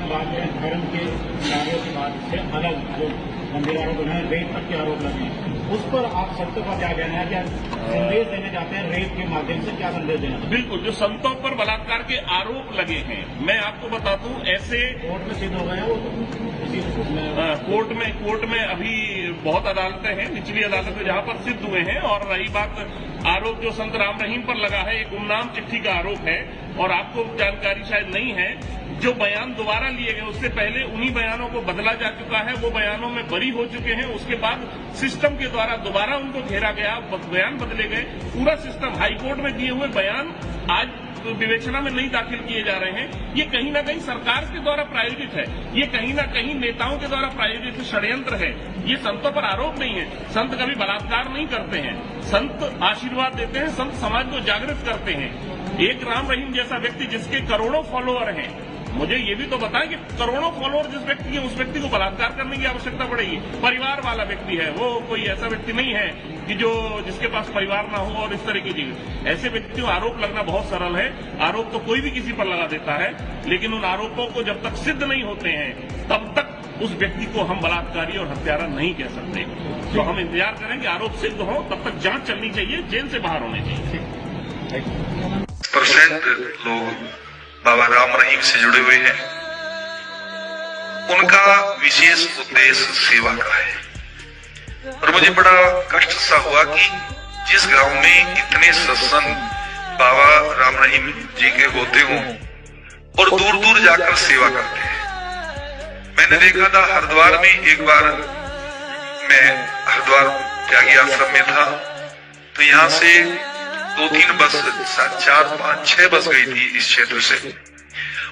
हम बात करें धर्म के कार्यों की बात से अलग जो गंभीर आरोप उन्हें रेप तक के आरोप लगे हैं, उस पर आप संतों का क्या कहना है? क्या संदेश देना चाहते हैं? रेप के माध्यम से क्या संदेश देना? बिल्कुल, जो संतों पर बलात्कार के आरोप लगे हैं, मैं आपको बता दूं, ऐसे कोर्ट में सिद्ध हो गए हैं वो कोर्ट में अभी बहुत अदालतें हैं, निचली अदालतें जहां पर सिद्ध हुए हैं। और रही बात आरोप जो संत राम रहीम पर लगा है, एक गुमनाम चिट्ठी का आरोप है, और आपको जानकारी शायद नहीं है, जो बयान दोबारा लिए गए उससे पहले उन्हीं बयानों को बदला जा चुका है, वो बयानों में बरी हो चुके हैं। उसके बाद सिस्टम के द्वारा दोबारा उनको घेरा गया, बयान बदले गए। पूरा सिस्टम, हाईकोर्ट में दिए हुए बयान आज विवेचना में नहीं दाखिल किए जा रहे हैं। ये कहीं ना कहीं सरकार के द्वारा प्रायोजित है, ये कहीं ना कहीं नेताओं के द्वारा प्रायोजित षड्यंत्र है। ये संतों पर आरोप नहीं है। संत कभी बलात्कार नहीं करते हैं, संत आशीर्वाद देते हैं, संत समाज को जागृत करते हैं। एक राम रहीम जैसा व्यक्ति जिसके करोड़ों फॉलोअर हैं, मुझे ये भी तो बताएं कि करोड़ों फॉलोअर जिस व्यक्ति के, उस व्यक्ति को बलात्कार करने की आवश्यकता पड़ेगी? परिवार वाला व्यक्ति है वो, कोई ऐसा व्यक्ति नहीं है कि जिसके पास परिवार ना हो और इस तरह की चीज। ऐसे व्यक्तियों आरोप लगना बहुत सरल है। आरोप तो कोई भी किसी पर लगा देता है, लेकिन उन आरोपों को जब तक सिद्ध नहीं होते हैं तब तक उस व्यक्ति को हम बलात्कारी और हत्यारा नहीं कह सकते। तो हम इंतजार करें कि आरोप सिद्ध हो, तब तक जांच चलनी चाहिए, जेल से बाहर होने चाहिए। % लोग बाबा राम रहीम से जुड़े हुए हैं। उनका विशेष उद्देश्य सेवा का है, और मुझे बड़ा कष्ट सा हुआ कि जिस गांव में इतने सत्संग बाबा राम रहीम जी के होते हों और दूर दूर जाकर सेवा करते हैं। मैंने देखा था हरिद्वार में, एक बार मैं हरिद्वार त्यागी आश्रम में था, तो यहाँ से 2-3 बस, 4, 5, 6 बस गई थी इस क्षेत्र से,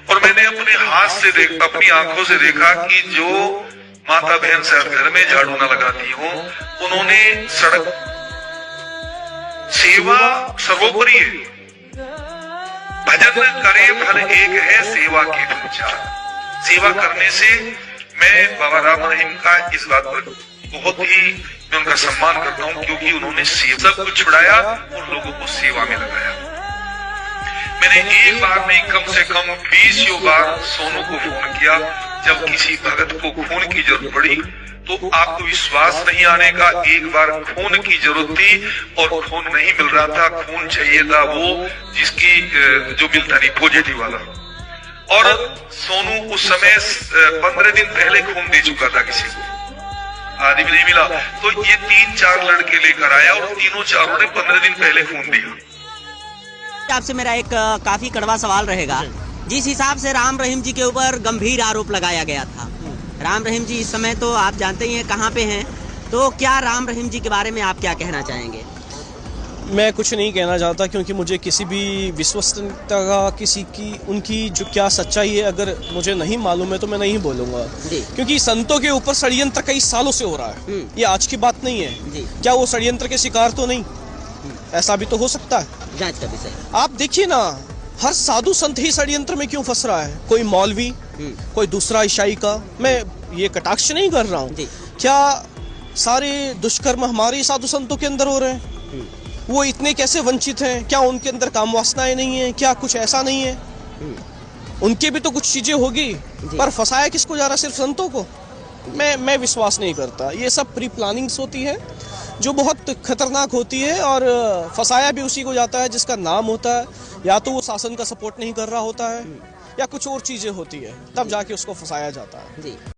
और मैंने अपने हाथ से देखा, अपनी आंखों से देखा कि जो माता बहन शायद घर में झाड़ू न लगाती हो, उन्होंने सड़क सेवा सर्वोपरि है। भजन करे फल एक है, सेवा के फल चार। सेवा करने से मैं बाबा राम रहीम का इस बात पर बहुत ही मैं उनका सम्मान करता हूं, क्योंकि उन्होंने सब कुछ छुड़ाया और लोगों को सेवा में लगाया। मैंने एक बार नहीं, कम से कम 20 बार सोनू को फोन किया। जब किसी भगत को खून की जरूरत पड़ी तो आपको विश्वास नहीं आने का, एक बार खून की जरूरत थी और खून नहीं मिल रहा था। खून चाहिए था वो जिसकी जो मिलता नहीं, पॉजिटिव वाला। और सोनू उस समय 15 दिन पहले खून दे चुका था किसी को, आदमी नहीं मिला, तो ये 3-4 लड़के लेकर आया और तीनों चारों ने 15 दिन पहले खून दिया। आपसे मेरा एक काफी कड़वा सवाल रहेगा। जिस हिसाब से राम रहीम जी के ऊपर गंभीर आरोप लगाया गया था, राम रहीम जी इस समय तो आप जानते ही हैं कहाँ पे हैं, तो क्या राम रहीम जी के बारे में आप क्या कहना चाहेंगे? मैं कुछ नहीं कहना चाहता, क्योंकि मुझे किसी भी विश्वसनीयता का, किसी की उनकी जो क्या सच्चाई है अगर मुझे नहीं मालूम है तो मैं नहीं बोलूँगा, क्योंकि संतों के ऊपर षड्यंत्र कई सालों से हो रहा है। ये आज की बात नहीं है। क्या वो षड्यंत्र के शिकार तो नहीं? ऐसा भी तो हो सकता है, जांच का विषय। आप देखिए ना, हर साधु संत ही षड्यंत्र में क्यों फंस रहा है? कोई मौलवी, कोई दूसरा ईसाई का। मैं ये कटाक्ष नहीं कर रहा हूँ। क्या सारे दुष्कर्म हमारे साधु संतों के अंदर हो रहे हैं? वो इतने कैसे वंचित हैं? क्या उनके अंदर काम वासनाएं नहीं है? क्या कुछ ऐसा नहीं है? उनके भी तो कुछ चीजें होगी, पर फंसाया किसको जा रहा? सिर्फ संतों को? मैं विश्वास नहीं करता। ये सब प्री प्लानिंग्स होती है जो बहुत खतरनाक होती है, और फंसाया भी उसी को जाता है जिसका नाम होता है, या तो वो शासन का सपोर्ट नहीं कर रहा होता है या कुछ और चीजें होती है, तब जाके उसको फंसाया जाता है।